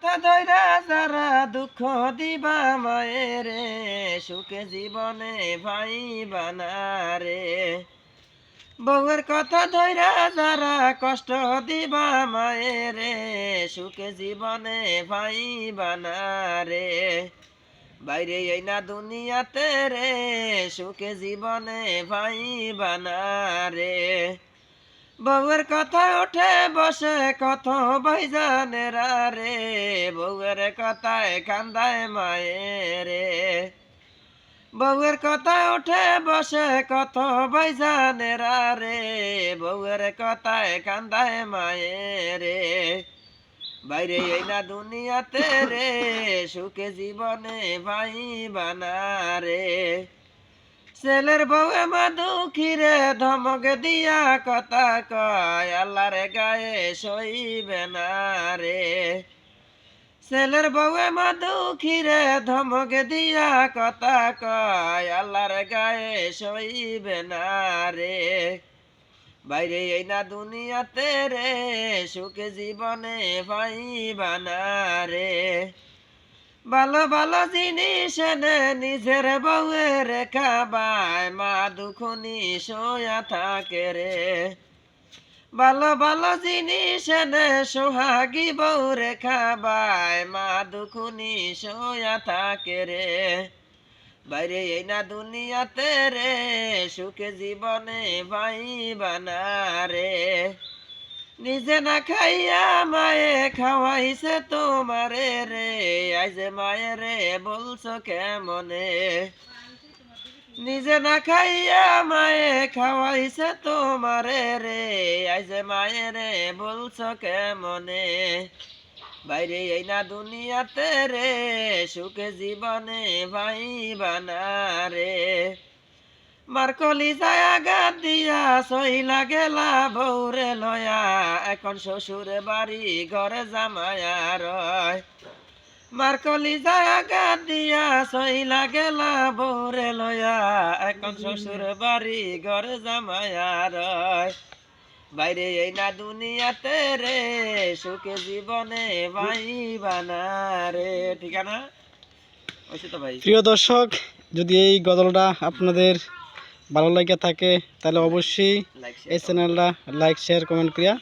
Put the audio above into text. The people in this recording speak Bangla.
কথা ধইরা যারা দুঃখ দিবা মায়েরে সুখে জীবনে ভাই বানারে বউয়ের কথা ধইরা যারা কষ্ট দিবা মায়েরে সুখে জীবনে ভাই বানারে বাইরে এই না দুনিয়াতে রে সুখে জীবনে ভাই বানারে বউয়ের কথা ওঠে বসে কত ভাইজানের রে বউয়ের কথায় কান্দায় মায়েরে বউয়ের কথা ওঠে বসে কত ভাইজানের রে বউয়ের কথায় কান্দায় মায়েরে বাইরে এই না দুনিয়াতে রে সুখে জীবনে ভাই বানারে ছেলের বউয়ে মা দুঃখীরে ধমক দিয়া কথা কয় আল্লাহর গায়ে সইবে না রে ছেলের বউয়ে মা দুঃখীরে ধমক দিয়া কথা কয় আল্লাহর গায়ে সইবে না রে বাইরে এই না দুনিয়াতে রে সুখে জীবনে ভাই বানারে ভালো ভালো জিনিস এনে নিজের বউয়ের খাবায় মা দুখুনি সোয়া থাকে রে ভালো ভালো জিনিস এনে সোহাগী বউরে খাবায় মা দুখুনি সোয়া থাকে রে বাইরে এই না দুনিয়াতে রে সুখে জীবনে ভাই বানারে নিজে না খাইয়া মায়ে খাওয়াইছে তোমারে রে আজ মায়েরে বলছো কেমনে নিজে না খাইয়া মায়ে খাওয়াইছে তোমারে রে আজ মায়েরে বলছো কেমনে বাইরে এই না দুনিয়াতে রে সুখে জীবনে ভাই বানারে মারকলি যায় আঘাত দিয়া সইলা গেলা বউরে লয়া এখন শ্বশুর বাড়ি ঘরে জামায়া রয় মারকলি যায় আঘাত দিয়া সইলা গেলা বউরে লয়া এখন শ্বশুর বাড়ি ঘরে জামায়া রয় বাইরে এই না দুনিয়াতে রে সুখে জীবনে ভাই বানারে ঠিকানা ওইসে তো ভাই। প্রিয় দর্শক, যদি এই গজলটা আপনাদের ভালো লাগে থাকে তাহলে অবশ্যই এই চ্যানেলটা লাইক শেয়ার কমেন্ট করিয়া